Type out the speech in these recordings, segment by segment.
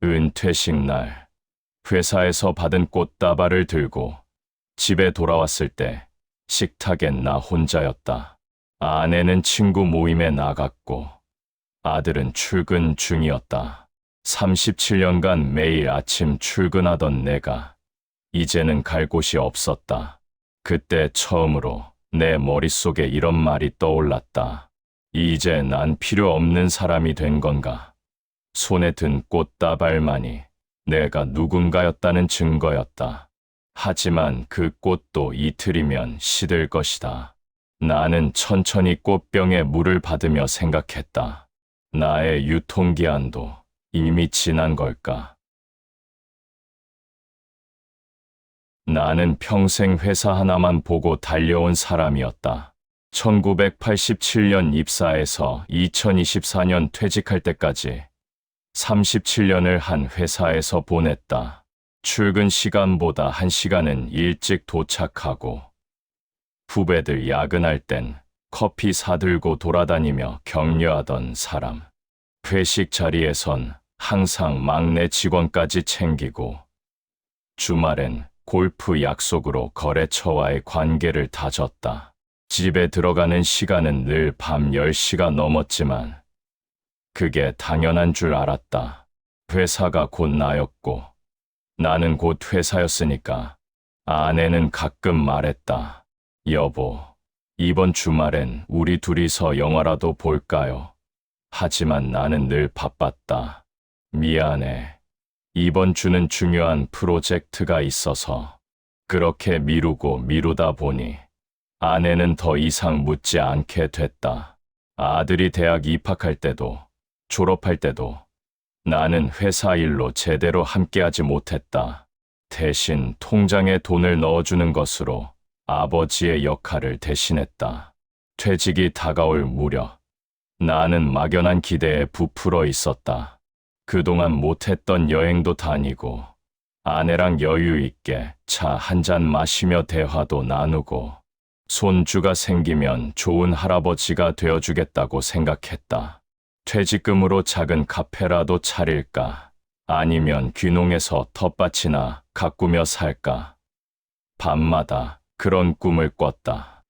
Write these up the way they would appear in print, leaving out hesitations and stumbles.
은퇴식 날, 회사에서 받은 꽃다발을 들고 집에 돌아왔을 때 식탁엔 나 혼자였다. 아내는 친구 모임에 나갔고 아들은 출근 중이었다. 37년간 매일 아침 출근하던 내가 이제는 갈 곳이 없었다. 그때 처음으로 내 머릿속에 이런 말이 떠올랐다. 이제 난 필요 없는 사람이 된 건가? 손에 든 꽃다발만이 내가 누군가였다는 증거였다. 하지만 그 꽃도 이틀이면 시들 것이다. 나는 천천히 꽃병에 물을 받으며 생각했다. 나의 유통기한도 이미 지난 걸까? 나는 평생 회사 하나만 보고 달려온 사람이었다. 1987년 입사해서 2024년 퇴직할 때까지 37년을 한 회사에서 보냈다. 출근 시간보다 1시간은 일찍 도착하고 후배들 야근할 땐 커피 사들고 돌아다니며 격려하던 사람. 회식 자리에선 항상 막내 직원까지 챙기고 주말엔 골프 약속으로 거래처와의 관계를 다졌다. 집에 들어가는 시간은 늘 밤 10시가 넘었지만 그게 당연한 줄 알았다. 회사가 곧 나였고 나는 곧 회사였으니까. 아내는 가끔 말했다. 여보, 이번 주말엔 우리 둘이서 영화라도 볼까요? 하지만 나는 늘 바빴다. 미안해. 이번 주는 중요한 프로젝트가 있어서. 그렇게 미루고 미루다 보니 아내는 더 이상 묻지 않게 됐다. 아들이 대학 입학할 때도 졸업할 때도 나는 회사 일로 제대로 함께하지 못했다. 대신 통장에 돈을 넣어주는 것으로 아버지의 역할을 대신했다. 퇴직이 다가올 무렵 나는 막연한 기대에 부풀어 있었다. 그동안 못했던 여행도 다니고 아내랑 여유 있게 차 한 잔 마시며 대화도 나누고 손주가 생기면 좋은 할아버지가 되어주겠다고 생각했다. 퇴직금으로 작은 카페라도 차릴까? 아니면 귀농해서 텃밭이나 가꾸며 살까? 밤마다 그런 꿈을 꿨다.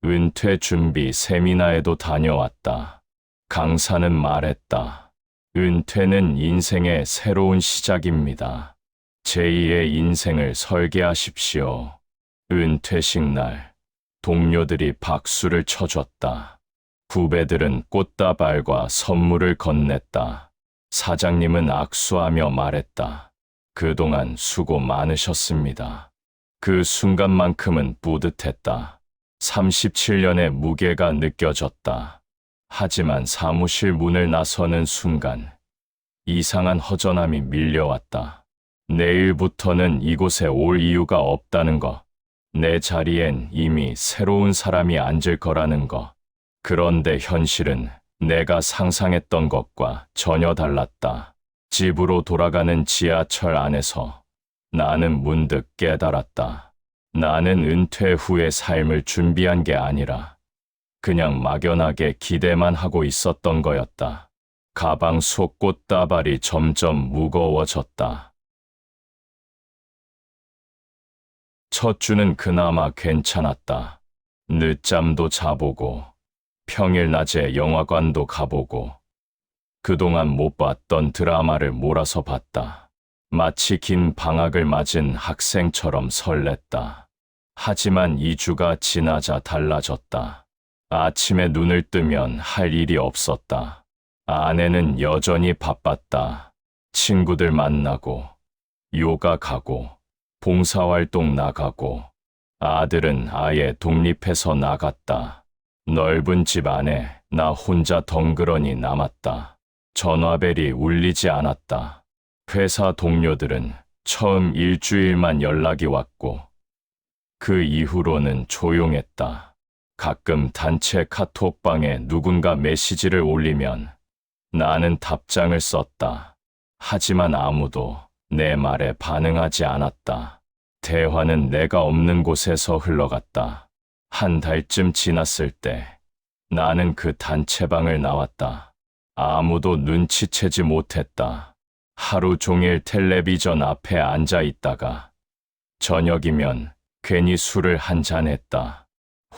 은퇴 준비 세미나에도 다녀왔다. 강사는 말했다. 은퇴는 인생의 새로운 시작입니다. 제2의 인생을 설계하십시오. 은퇴식 날 동료들이 박수를 쳐줬다. 후배들은 꽃다발과 선물을 건넸다. 사장님은 악수하며 말했다. 그동안 수고 많으셨습니다. 그 순간만큼은 뿌듯했다. 37년의 무게가 느껴졌다. 하지만 사무실 문을 나서는 순간 이상한 허전함이 밀려왔다. 내일부터는 이곳에 올 이유가 없다는 것. 내 자리엔 이미 새로운 사람이 앉을 거라는 것. 그런데 현실은 내가 상상했던 것과 전혀 달랐다. 집으로 돌아가는 지하철 안에서 나는 문득 깨달았다. 나는 은퇴 후의 삶을 준비한 게 아니라 그냥 막연하게 기대만 하고 있었던 거였다. 가방 속 꽃다발이 점점 무거워졌다. 첫 주는 그나마 괜찮았다. 늦잠도 자보고 평일 낮에 영화관도 가보고 그동안 못 봤던 드라마를 몰아서 봤다. 마치 긴 방학을 맞은 학생처럼 설렜다. 하지만 2주가 지나자 달라졌다. 아침에 눈을 뜨면 할 일이 없었다. 아내는 여전히 바빴다. 친구들 만나고 요가 가고 봉사활동 나가고 아들은 아예 독립해서 나갔다. 넓은 집 안에 나 혼자 덩그러니 남았다. 전화벨이 울리지 않았다. 회사 동료들은 처음 일주일만 연락이 왔고 그 이후로는 조용했다. 가끔 단체 카톡방에 누군가 메시지를 올리면 나는 답장을 썼다. 하지만 아무도 내 말에 반응하지 않았다. 대화는 내가 없는 곳에서 흘러갔다. 한 달쯤 지났을 때 나는 그 단체방을 나왔다. 아무도 눈치채지 못했다. 하루 종일 텔레비전 앞에 앉아 있다가 저녁이면 괜히 술을 한 잔 했다.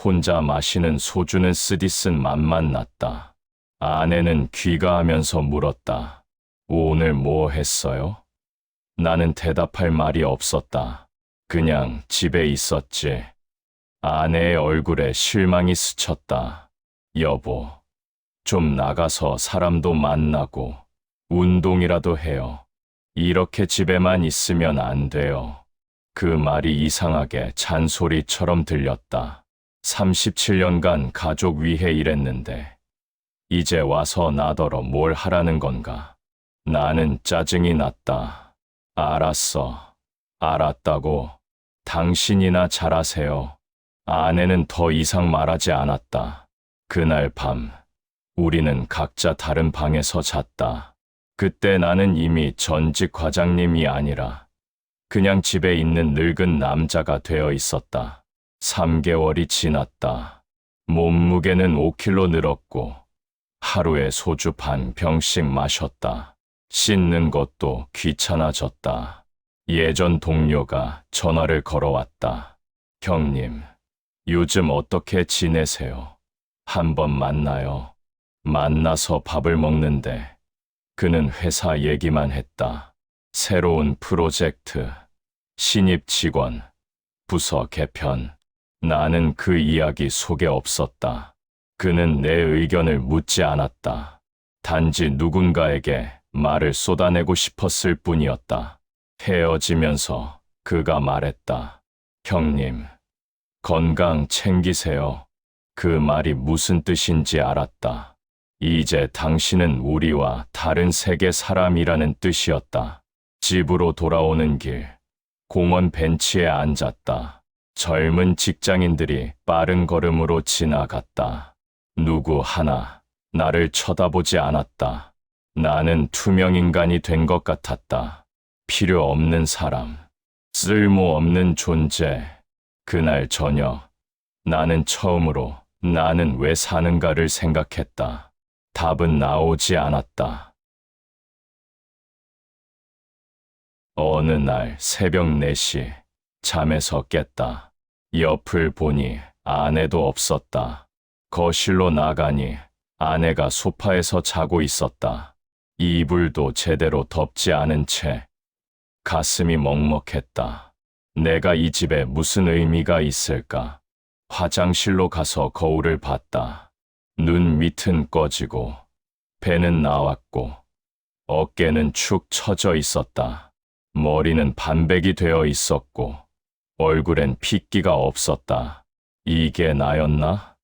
혼자 마시는 소주는 쓰디쓴 맛만 났다. 아내는 귀가하면서 물었다. 오늘 뭐 했어요? 나는 대답할 말이 없었다. 그냥 집에 있었지. 아내의 얼굴에 실망이 스쳤다. 여보, 좀 나가서 사람도 만나고 운동이라도 해요. 이렇게 집에만 있으면 안 돼요. 그 말이 이상하게 잔소리처럼 들렸다. 37년간 가족 위해 일했는데 이제 와서 나더러 뭘 하라는 건가? 나는 짜증이 났다. 알았어. 알았다고. 당신이나 잘하세요. 아내는 더 이상 말하지 않았다. 그날 밤 우리는 각자 다른 방에서 잤다. 그때 나는 이미 전직 과장님이 아니라 그냥 집에 있는 늙은 남자가 되어 있었다. 3개월이 지났다. 몸무게는 5kg 늘었고 하루에 소주 반 병씩 마셨다. 씻는 것도 귀찮아졌다. 예전 동료가 전화를 걸어왔다. 형님, 요즘 어떻게 지내세요? 한번 만나요. 만나서 밥을 먹는데 그는 회사 얘기만 했다. 새로운 프로젝트, 신입 직원, 부서 개편. 나는 그 이야기 속에 없었다. 그는 내 의견을 묻지 않았다. 단지 누군가에게 말을 쏟아내고 싶었을 뿐이었다. 헤어지면서 그가 말했다. 형님, 건강 챙기세요. 그 말이 무슨 뜻인지 알았다. 이제 당신은 우리와 다른 세계 사람이라는 뜻이었다. 집으로 돌아오는 길, 공원 벤치에 앉았다. 젊은 직장인들이 빠른 걸음으로 지나갔다. 누구 하나 나를 쳐다보지 않았다. 나는 투명인간이 된 것 같았다. 필요 없는 사람, 쓸모없는 존재. 그날 저녁, 나는 처음으로 나는 왜 사는가를 생각했다. 답은 나오지 않았다. 어느 날 새벽 4시 잠에서 깼다. 옆을 보니 아내도 없었다. 거실로 나가니 아내가 소파에서 자고 있었다. 이불도 제대로 덮지 않은 채. 가슴이 먹먹했다. 내가 이 집에 무슨 의미가 있을까? 화장실로 가서 거울을 봤다. 눈 밑은 꺼지고 배는 나왔고 어깨는 축 처져 있었다. 머리는 반백이 되어 있었고 얼굴엔 핏기가 없었다. 이게 나였나?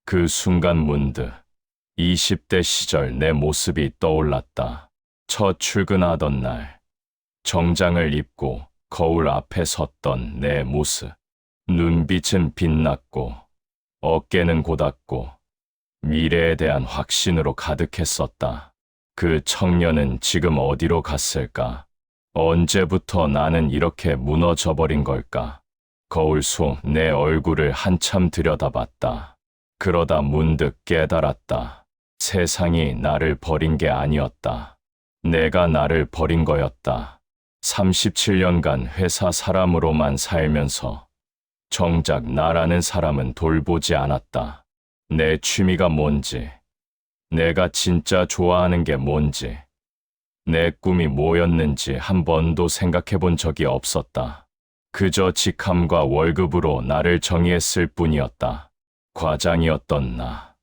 그 순간 문득 20대 시절 내 모습이 떠올랐다. 첫 출근하던 날 정장을 입고 거울 앞에 섰던 내 모습. 눈빛은 빛났고 어깨는 곧았고 미래에 대한 확신으로 가득했었다. 그 청년은 지금 어디로 갔을까? 언제부터 나는 이렇게 무너져버린 걸까? 거울 속 내 얼굴을 한참 들여다봤다. 그러다 문득 깨달았다. 세상이 나를 버린 게 아니었다. 내가 나를 버린 거였다. 37년간 회사 사람으로만 살면서 정작 나라는 사람은 돌보지 않았다. 내 취미가 뭔지, 내가 진짜 좋아하는 게 뭔지, 내 꿈이 뭐였는지 한 번도 생각해 본 적이 없었다. 그저 직함과 월급으로 나를 정의했을 뿐이었다. 과장이었던 나,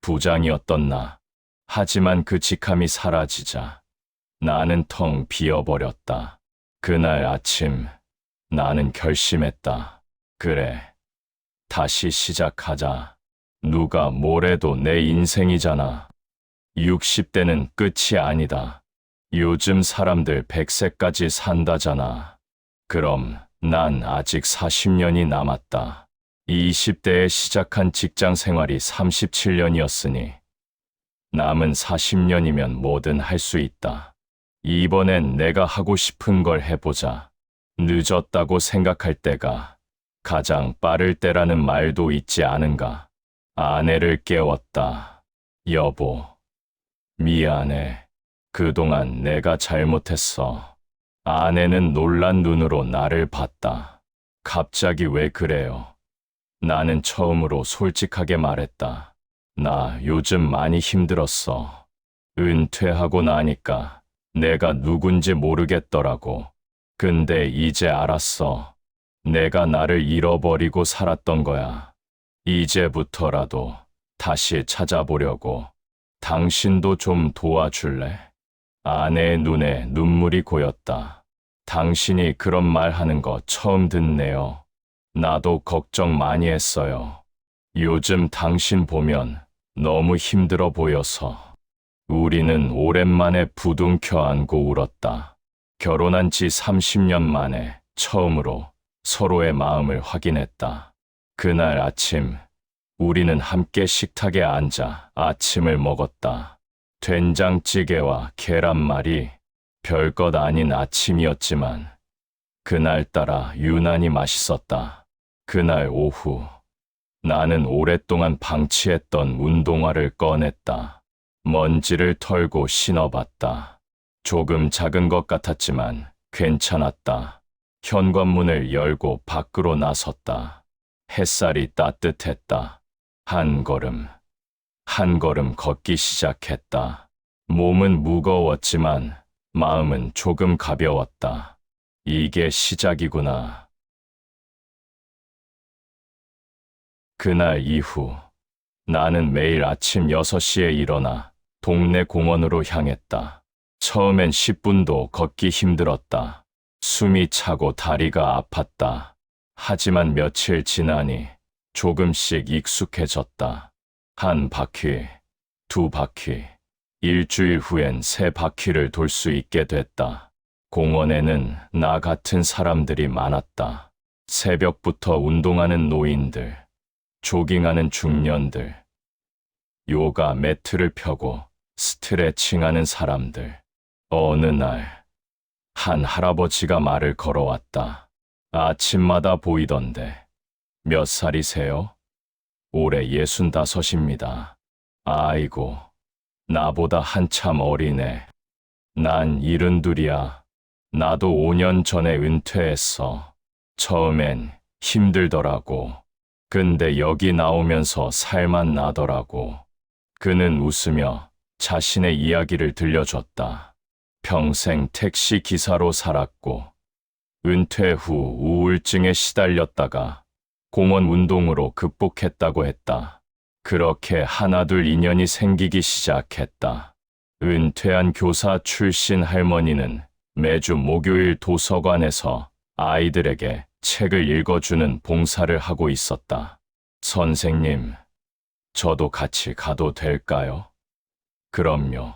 부장이었던 나. 하지만 그 직함이 사라지자 나는 텅 비어버렸다. 그날 아침 나는 결심했다. 그래, 다시 시작하자. 누가 뭐래도 내 인생이잖아. 60대는 끝이 아니다. 요즘 사람들 100세까지 산다잖아. 그럼 난 아직 40년이 남았다. 20대에 시작한 직장 생활이 37년이었으니 남은 40년이면 뭐든 할 수 있다. 이번엔 내가 하고 싶은 걸 해보자. 늦었다고 생각할 때가 가장 빠를 때라는 말도 있지 않은가. 아내를 깨웠다. 여보, 미안해. 그동안 내가 잘못했어. 아내는 놀란 눈으로 나를 봤다. 갑자기 왜 그래요? 나는 처음으로 솔직하게 말했다. 나 요즘 많이 힘들었어. 은퇴하고 나니까 내가 누군지 모르겠더라고. 근데 이제 알았어. 내가 나를 잃어버리고 살았던 거야. 이제부터라도 다시 찾아보려고. 당신도 좀 도와줄래? 아내의 눈에 눈물이 고였다. 당신이 그런 말 하는 거 처음 듣네요. 나도 걱정 많이 했어요. 요즘 당신 보면 너무 힘들어 보여서. 우리는 오랜만에 부둥켜 안고 울었다. 결혼한 지 30년 만에 처음으로 서로의 마음을 확인했다. 그날 아침, 우리는 함께 식탁에 앉아 아침을 먹었다. 된장찌개와 계란말이, 별것 아닌 아침이었지만 그날따라 유난히 맛있었다. 그날 오후, 나는 오랫동안 방치했던 운동화를 꺼냈다. 먼지를 털고 신어봤다. 조금 작은 것 같았지만 괜찮았다. 현관문을 열고 밖으로 나섰다. 햇살이 따뜻했다. 한 걸음, 한 걸음 걷기 시작했다. 몸은 무거웠지만 마음은 조금 가벼웠다. 이게 시작이구나. 그날 이후 나는 매일 아침 6시에 일어나 동네 공원으로 향했다. 처음엔 10분도 걷기 힘들었다. 숨이 차고 다리가 아팠다. 하지만 며칠 지나니 조금씩 익숙해졌다. 한 바퀴, 두 바퀴, 일주일 후엔 3바퀴를 돌 수 있게 됐다. 공원에는 나 같은 사람들이 많았다. 새벽부터 운동하는 노인들, 조깅하는 중년들, 요가 매트를 펴고 스트레칭하는 사람들. 어느 날, 한 할아버지가 말을 걸어왔다. 아침마다 보이던데. 몇 살이세요? 올해 65입니다. 아이고, 나보다 한참 어리네. 난 72이야. 나도 5년 전에 은퇴했어. 처음엔 힘들더라고. 근데 여기 나오면서 살만 나더라고. 그는 웃으며 자신의 이야기를 들려줬다. 평생 택시 기사로 살았고, 은퇴 후 우울증에 시달렸다가 공원 운동으로 극복했다고 했다. 그렇게 하나둘 인연이 생기기 시작했다. 은퇴한 교사 출신 할머니는 매주 목요일 도서관에서 아이들에게 책을 읽어주는 봉사를 하고 있었다. 선생님, 저도 같이 가도 될까요? 그럼요.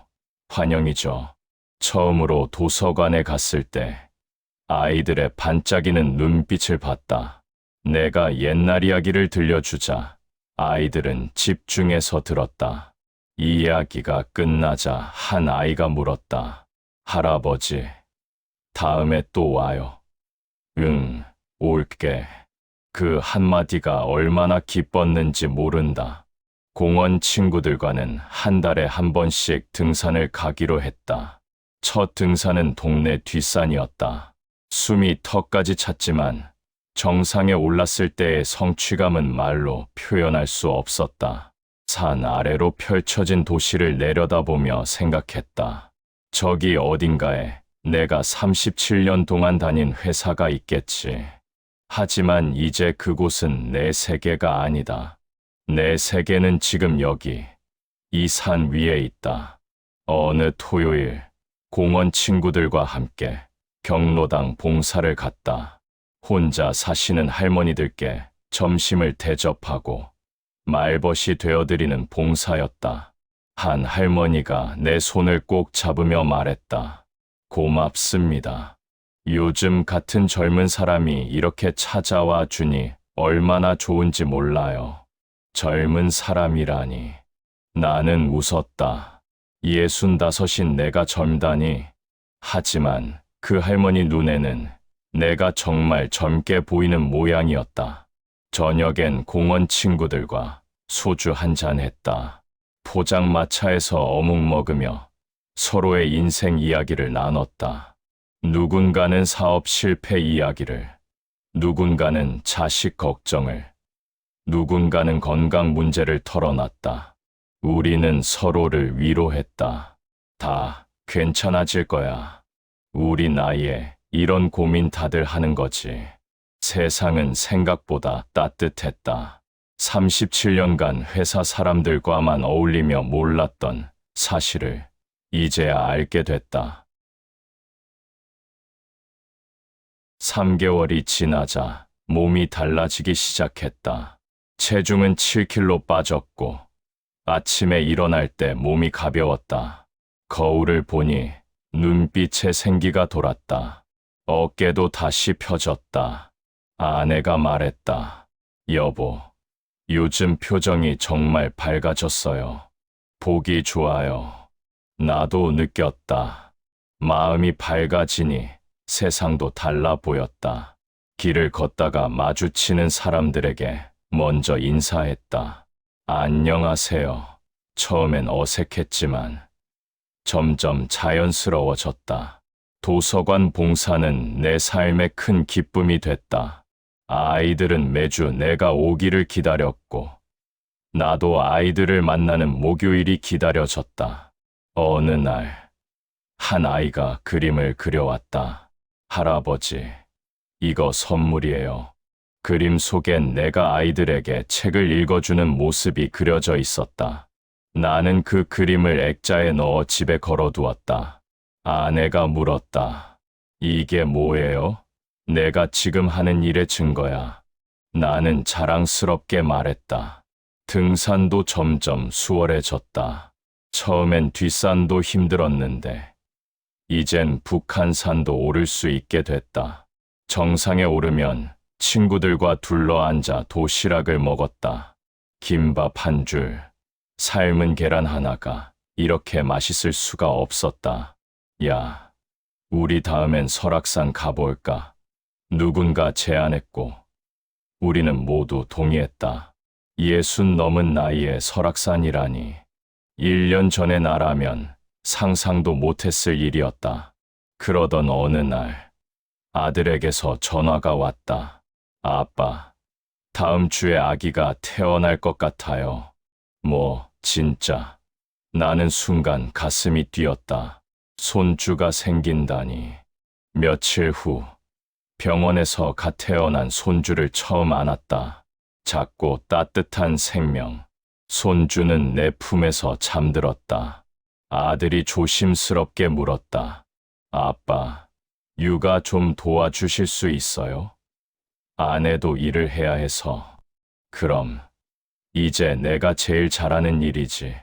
환영이죠. 처음으로 도서관에 갔을 때 아이들의 반짝이는 눈빛을 봤다. 내가 옛날 이야기를 들려주자 아이들은 집중해서 들었다. 이야기가 끝나자 한 아이가 물었다. 할아버지, 다음에 또 와요. 응, 올게. 그 한마디가 얼마나 기뻤는지 모른다. 공원 친구들과는 한 달에 한 번씩 등산을 가기로 했다. 첫 등산은 동네 뒷산이었다. 숨이 턱까지 찼지만 정상에 올랐을 때의 성취감은 말로 표현할 수 없었다. 산 아래로 펼쳐진 도시를 내려다보며 생각했다. 저기 어딘가에 내가 37년 동안 다닌 회사가 있겠지. 하지만 이제 그곳은 내 세계가 아니다. 내 세계는 지금 여기, 이 산 위에 있다. 어느 토요일, 공원 친구들과 함께 경로당 봉사를 갔다. 혼자 사시는 할머니들께 점심을 대접하고 말벗이 되어드리는 봉사였다. 한 할머니가 내 손을 꼭 잡으며 말했다. 고맙습니다. 요즘 같은 젊은 사람이 이렇게 찾아와 주니 얼마나 좋은지 몰라요. 젊은 사람이라니. 나는 웃었다. 65인 내가 젊다니. 하지만 그 할머니 눈에는 내가 정말 젊게 보이는 모양이었다. 저녁엔 공원 친구들과 소주 한잔 했다. 포장마차에서 어묵 먹으며 서로의 인생 이야기를 나눴다. 누군가는 사업 실패 이야기를, 누군가는 자식 걱정을, 누군가는 건강 문제를 털어놨다. 우리는 서로를 위로했다. 다 괜찮아질 거야. 우리 나이에 이런 고민 다들 하는 거지. 세상은 생각보다 따뜻했다. 37년간 회사 사람들과만 어울리며 몰랐던 사실을 이제야 알게 됐다. 3개월이 지나자 몸이 달라지기 시작했다. 체중은 7kg 빠졌고 아침에 일어날 때 몸이 가벼웠다. 거울을 보니 눈빛에 생기가 돌았다. 어깨도 다시 펴졌다. 아내가 말했다. 여보, 요즘 표정이 정말 밝아졌어요. 보기 좋아요. 나도 느꼈다. 마음이 밝아지니 세상도 달라 보였다. 길을 걷다가 마주치는 사람들에게 먼저 인사했다. 안녕하세요. 처음엔 어색했지만 점점 자연스러워졌다. 도서관 봉사는 내 삶의 큰 기쁨이 됐다. 아이들은 매주 내가 오기를 기다렸고 나도 아이들을 만나는 목요일이 기다려졌다. 어느 날 한 아이가 그림을 그려왔다. 할아버지, 이거 선물이에요. 그림 속엔 내가 아이들에게 책을 읽어주는 모습이 그려져 있었다. 나는 그 그림을 액자에 넣어 집에 걸어두었다. 아내가 물었다. 이게 뭐예요? 내가 지금 하는 일의 증거야. 나는 자랑스럽게 말했다. 등산도 점점 수월해졌다. 처음엔 뒷산도 힘들었는데 이젠 북한산도 오를 수 있게 됐다. 정상에 오르면 친구들과 둘러앉아 도시락을 먹었다. 김밥 한 줄, 삶은 계란 하나가 이렇게 맛있을 수가 없었다. 야, 우리 다음엔 설악산 가볼까? 누군가 제안했고 우리는 모두 동의했다. 60 넘은 나이에 설악산이라니 1년 전에 나라면 상상도 못했을 일이었다. 그러던 어느 날 아들에게서 전화가 왔다. 아빠, 다음 주에 아기가 태어날 것 같아요. 뭐, 진짜. 나는 순간 가슴이 뛰었다. 손주가 생긴다니. 며칠 후 병원에서 갓 태어난 손주를 처음 안았다. 작고 따뜻한 생명. 손주는 내 품에서 잠들었다. 아들이 조심스럽게 물었다. 아빠, 육아 좀 도와주실 수 있어요? 아내도 일을 해야 해서. 그럼 이제 내가 제일 잘하는 일이지.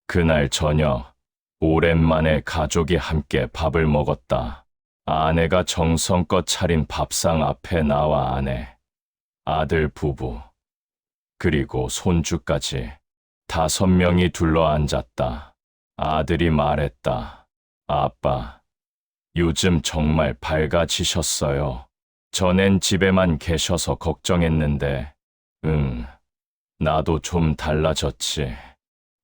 그날 저녁 오랜만에 가족이 함께 밥을 먹었다. 아내가 정성껏 차린 밥상 앞에 나와 아내, 아들 부부, 그리고 손주까지 5명이 둘러앉았다. 아들이 말했다. 아빠, 요즘 정말 밝아지셨어요. 전엔 집에만 계셔서 걱정했는데, 나도 좀 달라졌지.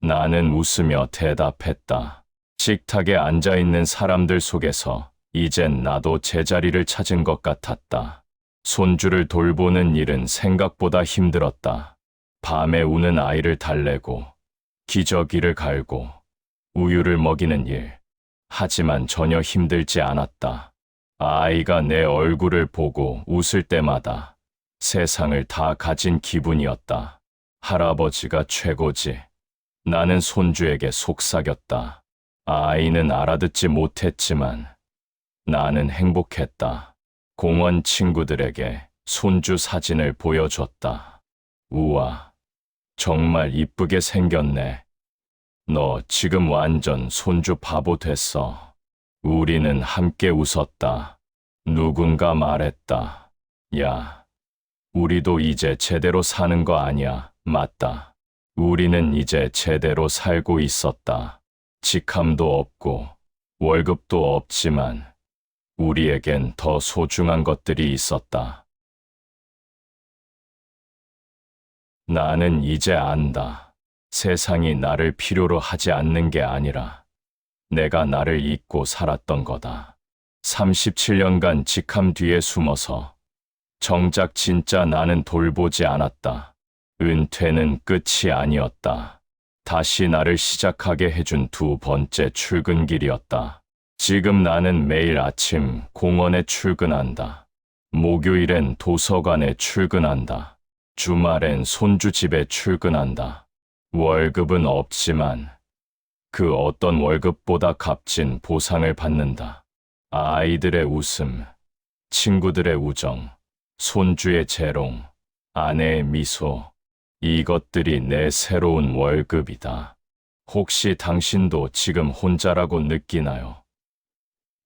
나는 웃으며 대답했다. 식탁에 앉아있는 사람들 속에서 이젠 나도 제자리를 찾은 것 같았다. 손주를 돌보는 일은 생각보다 힘들었다. 밤에 우는 아이를 달래고, 기저귀를 갈고, 우유를 먹이는 일. 하지만 전혀 힘들지 않았다. 아이가 내 얼굴을 보고 웃을 때마다 세상을 다 가진 기분이었다. 할아버지가 최고지. 나는 손주에게 속삭였다. 아이는 알아듣지 못했지만 나는 행복했다. 공원 친구들에게 손주 사진을 보여줬다. 우와, 정말 이쁘게 생겼네. 너 지금 완전 손주 바보 됐어. 우리는 함께 웃었다. 누군가 말했다. 야, 우리도 이제 제대로 사는 거 아니야. 맞다. 우리는 이제 제대로 살고 있었다. 직함도 없고 월급도 없지만 우리에겐 더 소중한 것들이 있었다. 나는 이제 안다. 세상이 나를 필요로 하지 않는 게 아니라 내가 나를 잊고 살았던 거다. 37년간 직함 뒤에 숨어서 정작 진짜 나는 돌보지 않았다. 은퇴는 끝이 아니었다. 다시 나를 시작하게 해준 두 번째 출근길이었다. 지금 나는 매일 아침 공원에 출근한다. 목요일엔 도서관에 출근한다. 주말엔 손주 집에 출근한다. 월급은 없지만 그 어떤 월급보다 값진 보상을 받는다. 아이들의 웃음, 친구들의 우정, 손주의 재롱, 아내의 미소, 이것들이 내 새로운 월급이다. 혹시 당신도 지금 혼자라고 느끼나요?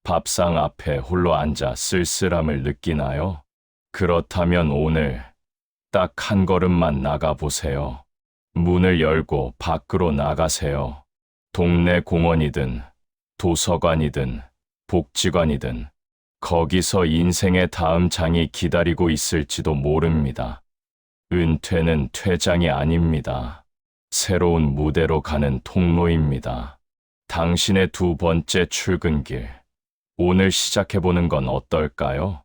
밥상 앞에 홀로 앉아 쓸쓸함을 느끼나요? 그렇다면 오늘 딱 한 걸음만 나가보세요. 문을 열고 밖으로 나가세요. 동네 공원이든 도서관이든 복지관이든 거기서 인생의 다음 장이 기다리고 있을지도 모릅니다. 은퇴는 퇴장이 아닙니다. 새로운 무대로 가는 통로입니다. 당신의 두 번째 출근길, 오늘 시작해보는 건 어떨까요?